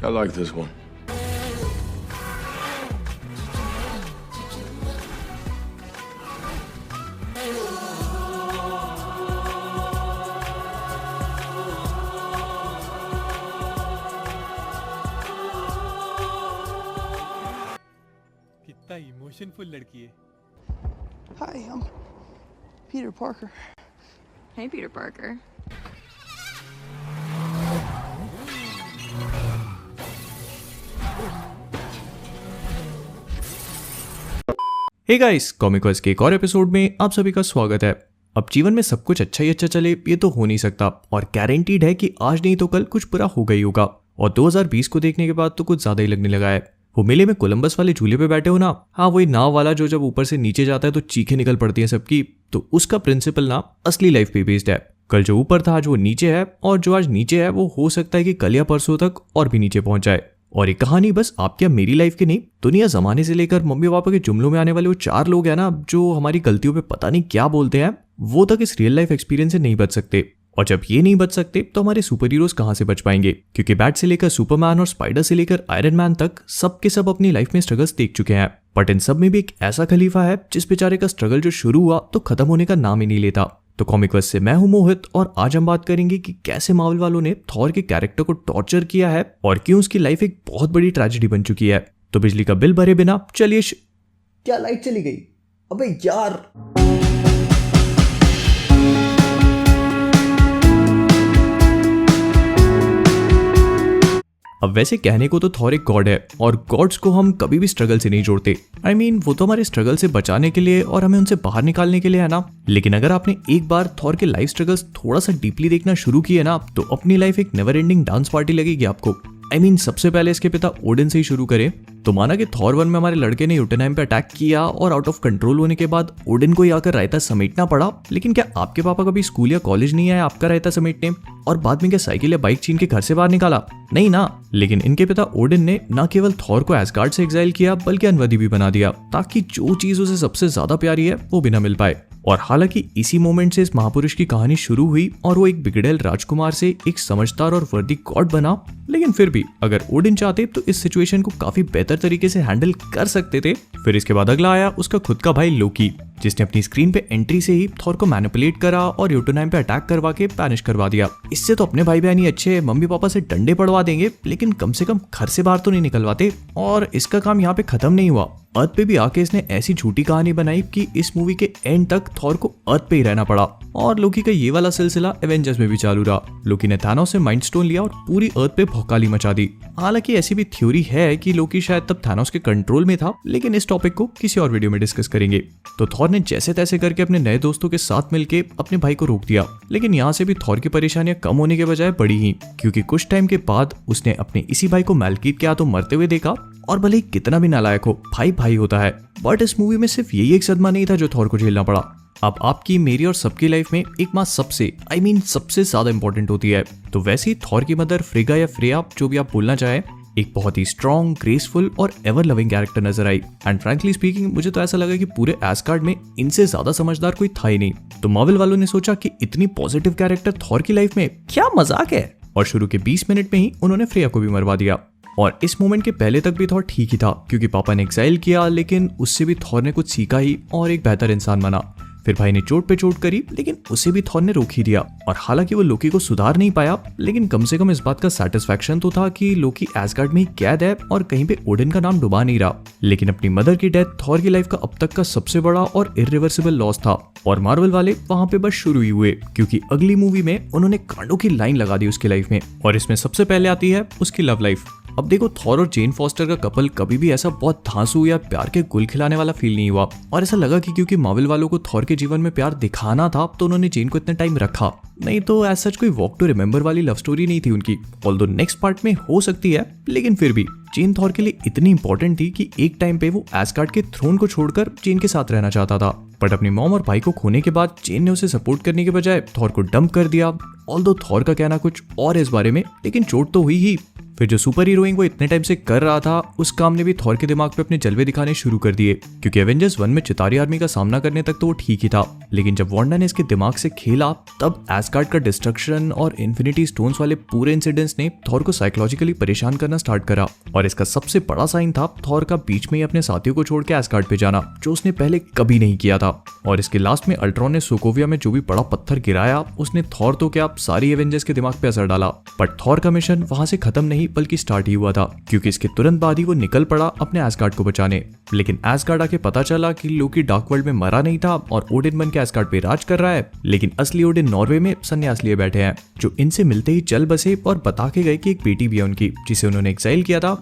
I like this one. कितना इमोशनफुल लड़की है। Hi, I'm Peter Parker. Hey, Peter Parker. Hey guys, Comickers के एक और एपिसोड में आप सभी का स्वागत है। अब जीवन में सब कुछ अच्छा ही अच्छा चले ये तो हो नहीं सकता और गारंटीड है कि आज नहीं तो कल कुछ बुरा होगा ही होगा। और 2020 को देखने के बाद तो कुछ ज्यादा ही लगने लगा है। वो मेले में कोलंबस वाले झूले पे बैठे हो ना, हाँ वही नाव वाला जो जब ऊपर से नीचे जाता है तो चीखें निकल पड़ती हैं सबकी, तो उसका प्रिंसिपल ना असली लाइफ पे बेस्ड है। कल जो ऊपर था आज वो नीचे है, और जो आज नीचे है वो हो सकता है कि कल या परसों तक और भी नीचे पहुंच जाए। और ये कहानी बस आपकी या मेरी लाइफ की नहीं, दुनिया जमाने से लेकर मम्मी पापा के जुमलों में आने वाले वो 4 लोग हैं ना जो हमारी गलतियों पे पता नहीं क्या बोलते हैं, वो तक इस रियल लाइफ एक्सपीरियंस से नहीं बच सकते। और जब ये नहीं बच सकते तो हमारे सुपर हीरोज कहां से बच पाएंगे, क्योंकि बैट से लेकर सुपरमैन और स्पाइडर से लेकर आयरन मैन तक सब के सब अपनी लाइफ में स्ट्रगल्स देख चुके हैं। बट इन सब में भी एक ऐसा खलीफा है जिस बेचारे का स्ट्रगल जो शुरू हुआ तो खत्म होने का नाम ही नहीं लेता। तो कॉमिकर्स से मैं हूं मोहित, और आज हम बात करेंगे कि कैसे मार्वल वालों ने थॉर के कैरेक्टर को टॉर्चर किया है और क्यों उसकी लाइफ एक बहुत बड़ी ट्रेजेडी बन चुकी है। तो बिजली का बिल भरे बिना चलिए क्या लाइट चली गई? अबे यार। अब वैसे कहने को तो थॉर एक गॉड है, और गॉड्स को हम कभी भी स्ट्रगल से नहीं जोड़ते। I mean, वो तो हमारे स्ट्रगल से बचाने के लिए और हमें उनसे बाहर निकालने के लिए है ना। लेकिन अगर आपने एक बार थॉर के लाइफ स्ट्रगल्स थोड़ा सा डीपली देखना शुरू किए ना, तो अपनी लाइफ एक नेवर एंडिंग डांस पार्टी लगेगी आपको। I mean, सबसे पहले इसके पिता ओडिन से ही शुरू करें तो माना कि थॉर 1 में हमारे लड़के ने यूटेनहाइम पे अटैक किया और आउट ऑफ कंट्रोल होने के बाद ओडिन को ही आकर रायता समेटना पड़ा। लेकिन क्या आपके पापा कभी स्कूल या कॉलेज नहीं आया आपका रायता समेटने, और बाद में क्या साइकिल या बाइक छीन के घर से बाहर निकाला? नहीं ना। लेकिन इनके पिता ओडिन ने न केवल थॉर को एसगार्ड से एग्जाइल किया बल्कि अनवर्दी भी बना दिया, ताकि जो चीज उसे सबसे ज्यादा प्यारी है वो भी ना मिल पाए। और हालांकि इसी मोमेंट से इस महापुरुष की कहानी शुरू हुई और वो एक बिगड़ेल राजकुमार से एक समझदार और वर्दी गॉड बना। लेकिन फिर भी अगर ओडिन चाहते तो इस सिचुएशन को काफी बेहतर तरीके से हैंडल कर सकते थे। फिर इसके बाद अगला आया उसका खुद का भाई लोकी, जिसने अपनी स्क्रीन पे एंट्री से ही थॉर को मैनिपुलेट करा और यूटेनहाइम पे अटैक करवा के बैनिश करवा दिया। इससे तो अपने भाई बहन ही अच्छे, मम्मी पापा से डंडे पड़वा देंगे लेकिन कम से कम घर से बाहर तो नहीं निकलवाते। और इसका काम यहाँ पे खत्म नहीं हुआ, अर्थ पे भी आके इसने ऐसी झूठी कहानी बनाई कि इस मूवी के एंड तक थॉर को अर्थ पे ही रहना पड़ा। और लोकी का ये वाला सिलसिला एवेंजर्स में भी चालू रहा। लोकी ने थानोस से माइंड स्टोन लिया और पूरी अर्थ पे भौकाली मचा दी। हालांकि ऐसी भी थ्योरी है कि लोकी शायद तब थानोस के कंट्रोल में था, लेकिन इस टॉपिक को किसी और वीडियो में डिस्कस करेंगे। तो थॉर ने जैसे तैसे करके अपने नए दोस्तों के साथ मिलके अपने भाई को रोक दिया। लेकिन यहाँ से भी थॉर की परेशानियां कम होने के बजाय बढ़ी ही, क्योंकि कुछ टाइम के बाद उसने अपने इसी भाई को मैलकीथ के हाथों मरते हुए देखा। और भले ही कितना भी नालायक हो, भाई भाई होता है। बट इस मूवी में सिर्फ यही एक सदमा नहीं था जो थॉर को झेलना पड़ा। अब आपकी, मेरी और सबकी लाइफ में एक माँ सबसे सबसे ज्यादा इंपॉर्टेंट होती है। तो वैसे ही थॉर की मदर फ्रिगा या फ्रेया, जो भी आप बोलना चाहें, एक बहुत ही स्ट्रॉन्ग, ग्रेसफुल और एवर लविंग कैरेक्टर नजर आई। एंड फ्रैंकली स्पीकिंग मुझे तो ऐसा लगा कि पूरे एस्गार्ड में इनसे ज्यादा समझदार कोई था ही नहीं। तो मार्वल वालों ने सोचा कि इतनी पॉजिटिव कैरेक्टर थॉर की लाइफ में क्या मजाक है, और शुरू के 20 मिनट में ही उन्होंने फ्रेया को भी मरवा दिया। और इस मोमेंट के पहले तक भी थॉर ठीक ही था, क्योंकि पापा ने एक्साइल किया, लेकिन उससे भी थॉर ने कुछ सीखा ही और एक बेहतर इंसान बना। फिर भाई ने चोट पे चोट करी, लेकिन उसे भी थॉर ने रोक ही दिया। और हालांकि वो लोकी को सुधार नहीं पाया, लेकिन कम से कम इस बात का सेटिस्फैक्शन तो था कि लोकी एस्गार्ड में ही कैद है और कहीं पे ओडिन का नाम डुबा नहीं रहा। लेकिन अपनी मदर की डेथ थॉर की लाइफ का अब तक का सबसे बड़ा और इरिवर्सिबल लॉस था। और मार्वल वाले वहां पे बस शुरू ही हुए, क्योंकि अगली मूवी में उन्होंने कांडों की लाइन लगा दी उसकी लाइफ में। और इसमें सबसे पहले आती है उसकी लव लाइफ। अब देखो, थॉर और जेन फॉस्टर का कपल कभी भी ऐसा बहुत धांसू या प्यार के गुल खिलाने वाला फील नहीं हुआ। और ऐसा लगा कि क्योंकि मार्वल वालों को थॉर के जीवन में प्यार दिखाना था तो उन्होंने जेन को इतना टाइम रखा। नहीं तो एज सच कोई वॉक टू रिमेंबर वाली लव स्टोरी नहीं थी उनकी। ऑल्दो नेक्स्ट पार्ट में हो सकती है, लेकिन फिर भी जेन थॉर के लिए इतनी इंपॉर्टेंट थी कि एक टाइम पे वो एस्गार्ड के थ्रोन को छोड़कर जेन के साथ रहना चाहता था। बट अपनी मॉम और भाई को खोने के बाद जेन ने उसे सपोर्ट करने के बजाय थॉर को डंप कर दिया। ऑल्दो थॉर का कहना कुछ और इस बारे में, लेकिन चोट तो हुई ही। फिर जो सुपर हीरोइंग वो इतने टाइम से कर रहा था उस काम ने भी थॉर के दिमाग पे अपने जलवे दिखाने शुरू कर दिए, क्योंकि एवेंजर्स 1 में चितारी आर्मी का सामना करने तक तो वो ठीक ही था, लेकिन जब वांडा ने इसके दिमाग से खेला तब एस्गार्ड का डिस्ट्रक्शन और इन्फिनिटी स्टोन्स वाले पूरे इंसिडेंट्स ने थॉर को साइकोलॉजिकली परेशान करना स्टार्ट करा। और इसका सबसे बड़ा साइन था थॉर का बीच में ही अपने साथियों को छोड़ के एस्गार्ड पे जाना, जो उसने पहले कभी नहीं किया था। और इसके लास्ट में अल्ट्रॉन ने सोकोविया में जो भी बड़ा पत्थर गिराया उसने थॉर तो क्या सारी एवेंजर्स के दिमाग पे असर डाला। बट थॉर का मिशन वहां से खत्म नहीं बल्कि स्टार्ट ही हुआ था, क्योंकि इसके तुरंत बाद ही वो निकल पड़ा अपने एस्गार्ड को बचाने। लेकिन एस्गार्ड आके पता चला कि लोकी डार्क वर्ल्ड में मरा नहीं था और ओडिन बन के एस्गार्ड पे राज कर रहा है, लेकिन असली ओडिन नॉर्वे में संन्यास लिए बैठे हैं, जो इनसे मिलते ही चल बसे और बता के गए कि एक बेटी भी है उनकी जिसे उन्होंने एक्साइल किया था।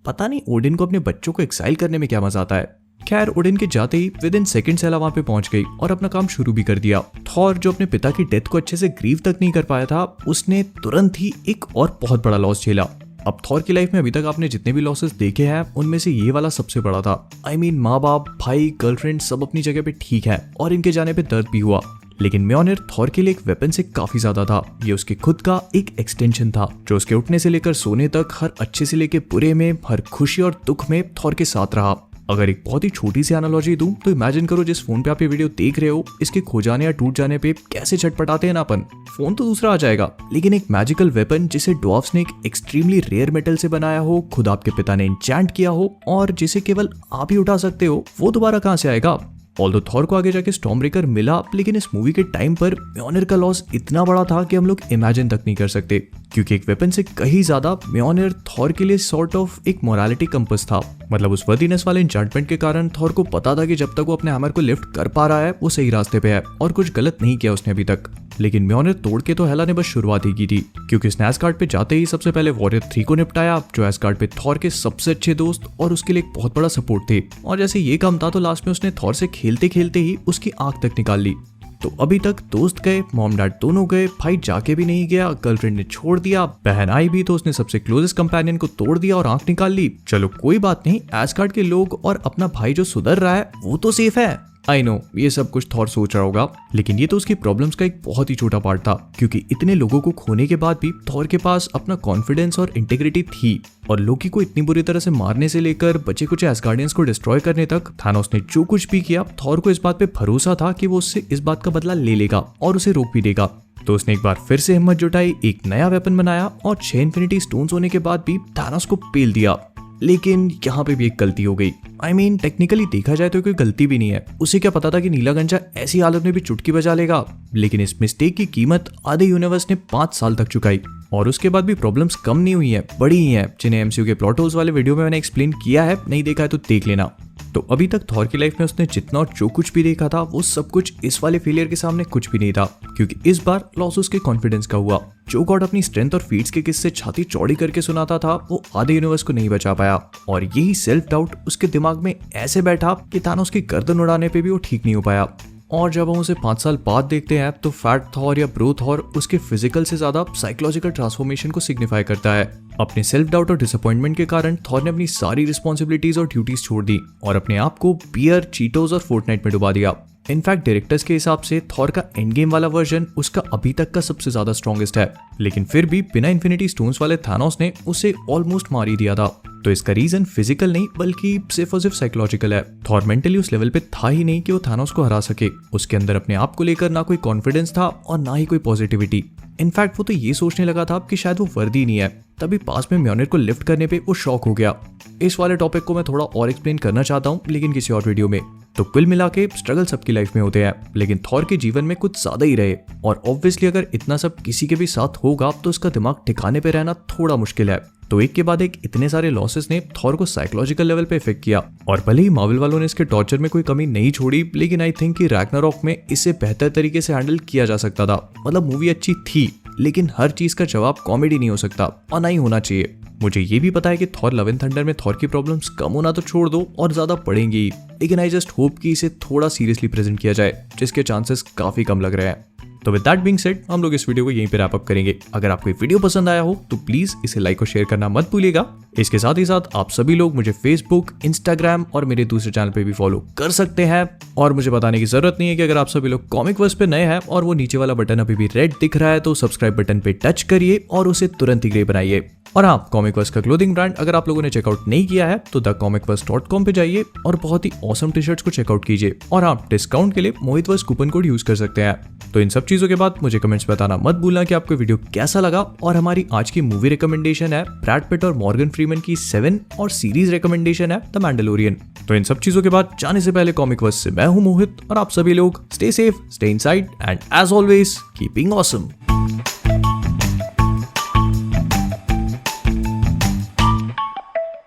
पता नहीं ओडिन को अपने बच्चों को एक्साइल करने में क्या मजा आता है। खैर ओडिन के जाते ही विद इन सेकंड सेला वहां पे पहुंच गई और अपना काम शुरू भी कर दिया। थॉर जो अपने पिता की डेथ को अच्छे से ग्रीव तक नहीं कर पाया था, उसने तुरंत ही एक और बहुत बड़ा लॉस झेला। अब थॉर की लाइफ में अभी तक आपने जितने भी लॉसेस देखे हैं उनमें से ये वाला सबसे बड़ा था। आई मीन माँ बाप, भाई, गर्लफ्रेंड सब अपनी जगह पे ठीक है और इनके जाने पे दर्द भी हुआ, लेकिन म्योनिर थॉर के लिए एक वेपन से काफी ज्यादा था। ये उसके खुद का एक एक्सटेंशन था जो उसके उठने से लेकर सोने तक हर अच्छे से लेकर बुरे में, हर खुशी और दुख में थॉर के साथ रहा। अगर एक बहुत ही छोटी सी एनालॉजी दूं तो इमेजिन करो जिस फोन पे आप ये वीडियो देख रहे हो इसके खो जाने या टूट जाने पे कैसे छटपटाते हैं ना अपन। फोन तो दूसरा आ जाएगा, लेकिन एक मैजिकल वेपन जिसे ड्वार्फ्स ने एक एक्सट्रीमली रेयर मेटल से बनाया हो, खुद आपके पिता ने एन्चेंट किया हो और जिसे केवल आप ही उठा सकते हो, वो दोबारा कहां से आएगा। ऑल्दो थॉर को आगे जाके स्टॉर्मब्रेकर मिला, लेकिन इस मूवी के टाइम पर म्योनिर का लॉस इतना बड़ा था कि हम लोग इमेजिन तक नहीं कर सकते, क्योंकि एक वेपन से कहीं ज्यादा म्योनिर थॉर के लिए सॉर्ट ऑफ एक मोरालिटी कंपस था। मतलब उस वर्दीनेस वाले एन्चेंटमेंट के कारण थॉर को पता था कि जब तक वो अपने हैमर को लिफ्ट कर पा रहा है वो सही रास्ते पे है और कुछ गलत नहीं किया उसने अभी तक। लेकिन म्योनिर तोड़ के तो हेला ने बस शुरुआत ही की थी, क्योंकि उसने एस्गार्ड पे जाते ही सबसे पहले वॉरियर 3 को निपटाया, जो एस्गार्ड पे थॉर के सबसे अच्छे दोस्त और उसके लिए एक बहुत बड़ा सपोर्ट थे। और जैसे ये काम था तो लास्ट में उसने थॉर से खेलते खेलते ही उसकी आंख तक निकाल ली। तो अभी तक दोस्त गए, मॉम डैड दोनों गए, भाई जाके भी नहीं गया, गर्लफ्रेंड ने छोड़ दिया, बहन आई भी तो उसने सबसे क्लोजेस्ट कंपेनियन को तोड़ दिया और आंख निकाल ली। चलो कोई बात नहीं, एस्गार्ड के लोग और अपना भाई जो सुधर रहा है वो तो सेफ है। आई नो ये सब कुछ थॉर सोच रहा होगा, लेकिन ये तो उसकी प्रॉब्लम्स का एक बहुत ही छोटा पार्ट था, क्योंकि इतने लोगों को खोने के बाद भी थॉर के पास अपना कॉन्फिडेंस और इंटीग्रिटी थी। और लोकी को इतनी बुरी तरह से मारने से लेकर बचे कुछ एस्गार्डियंस को डिस्ट्रॉय करने तक थानोस ने जो कुछ भी किया, थॉर को इस बात पे भरोसा था कि वो उससे इस बात का बदला ले लेगा और उसे रोक भी देगा। तो उसने एक बार फिर से हिम्मत जुटाई, एक नया वेपन बनाया और 6 इन्फिनिटी स्टोन्स होने के बाद भी थानोस को पेल दिया। लेकिन यहाँ पे भी एक गलती हो गई। आई मीन टेक्निकली देखा जाए तो कोई गलती भी नहीं है, उसे क्या पता था कि नीला गंजा ऐसी हालत में भी चुटकी बजा लेगा। लेकिन इस मिस्टेक की कीमत आधे यूनिवर्स ने 5 साल तक चुकाई और उसके बाद भी प्रॉब्लम्स कम नहीं हुई है, बड़ी ही है, जिन्हें एमसीयू के प्लॉट होल्स वाले वीडियो में मैंने एक्सप्लेन किया है, नहीं देखा है तो देख लेना। तो अभी तक थॉर की लाइफ में उसने जितना और जो कुछ भी देखा था वो सब कुछ इस वाले फेलियर के सामने कुछ भी नहीं था, क्योंकि इस बार लॉस उसके कॉन्फिडेंस का हुआ। जो गॉड अपनी स्ट्रेंथ और फीट्स के किस्से छाती चौड़ी करके सुनाता था वो आधे यूनिवर्स को नहीं बचा पाया, और यही सेल्फ डाउट उसके दिमाग में ऐसे बैठा कि थानोस की गर्दन उड़ाने पे भी वो ठीक नहीं हो पाया। और जब हम उसे 5 साल बाद देखते हैं तो फैट थॉर या ब्रो थॉर उसके फिजिकल से ज्यादा साइकोलॉजिकल ट्रांसफॉर्मेशन को सिग्निफाई करता है। अपने सेल्फ डाउट और डिसअपॉइंटमेंट के कारण थॉर ने अपनी सारी रिस्पॉन्सिबिलिटीज और ड्यूटीज छोड़ दी और अपने आप को बियर, चीटोज और फोर्टनाइट में डुबा दिया। इनफैक्ट डायरेक्टर्स के हिसाब से थॉर का एंड गेम वाला वर्जन उसका अभी तक का सबसे ज्यादा स्ट्रॉन्गेस्ट है, लेकिन फिर भी बिना इन्फिनिटी स्टोन्स वाले थानोस ने उसे ऑलमोस्ट मार ही दिया था। तो इसका रीजन फिजिकल नहीं बल्कि सिर्फ और सिर्फ साइकोलॉजिकल है। थॉर मेंटली उस लेवल पे था ही नहीं कि वो थानोस को हरा सके। उसके अंदर अपने आप को लेकर ना कोई कॉन्फिडेंस था और ना ही कोई पॉजिटिविटी। इनफैक्ट वो तो ये सोचने लगा था कि शायद वो वर्दी नहीं है। तभी पास में म्योनिर को लिफ्ट करने पे वो शॉक हो गया। इस वाले टॉपिक को मैं थोड़ा और एक्सप्लेन करना चाहता हूँ, लेकिन किसी और वीडियो में। तो कुल मिला के स्ट्रगल सबकी लाइफ में होते हैं, लेकिन थॉर के जीवन में कुछ ज्यादा ही रहे। और ऑब्वियसली अगर इतना सब किसी के भी साथ होगा तो उसका दिमाग ठिकाने पे रहना थोड़ा मुश्किल है। तो एक के बाद एक इतने सारे लॉसेस ने थॉर को साइकोलॉजिकल लेवल पे इफेक्ट किया। और भले ही मार्वल वालों ने इसके टॉर्चर में कोई कमी नहीं छोड़ी, लेकिन आई थिंक कि रैग्नारॉक में इसे बेहतर तरीके से हैंडल किया जा सकता था। मतलब मूवी अच्छी थी, लेकिन हर चीज का जवाब कॉमेडी नहीं हो सकता और ना ही होना चाहिए। मुझे ये भी पता है कि थॉर लव एंड थंडर में थॉर की प्रॉब्लम्स कम होना तो छोड़ दो और ज्यादा पड़ेंगी, लेकिन आई जस्ट होप कि इसे थोड़ा सीरियसली प्रेजेंट किया जाए, जिसके चांसेस काफी कम लग रहे हैं। तो विद दैट बीइंग सेड हम लोग इस वीडियो को यहीं पे रैप अप करेंगे। अगर आपको ये वीडियो पसंद आया हो तो प्लीज इसे लाइक और शेयर करना मत भूलिएगा। इसके साथ ही साथ आप सभी लोग मुझे फेसबुक, इंस्टाग्राम और मेरे दूसरे चैनल पे भी फॉलो कर सकते हैं। और मुझे बताने की जरूरत नहीं है कि अगर आप सभी लोग कॉमिक वर्स पे नए हैं और वो नीचे वाला बटन अभी भी रेड दिख रहा है तो सब्सक्राइब बटन पे टच करिए और उसे तुरंत ही ग्रे बनाइए। और हाँ, कॉमिक वर्स का क्लोथिंग ब्रांड अगर आप लोगों ने चेकआउट नहीं किया है तो thecomicverse.com पे जाइए और बहुत ही ऑसम टी शर्ट्स को चेकआउट कीजिए। और आप डिस्काउंट के लिए मोहितवर्स कूपन कोड यूज कर सकते हैं। तो इन सब चीजों के बाद मुझे कमेंट्स बताना मत भूलना कि आपको वीडियो कैसा लगा। और हमारी आज की मूवी रिकमेंडेशन है ब्रैड पिट और मॉर्गन फ्रीमैन की 7 और सीरीज रिकमेंडेशन है द मैंडलोरियन। तो इन सब चीजों के बाद जाने से पहले कॉमिक वर्स से मैं हूं मोहित और आप सभी लोग stay safe, stay inside and as always keeping awesome.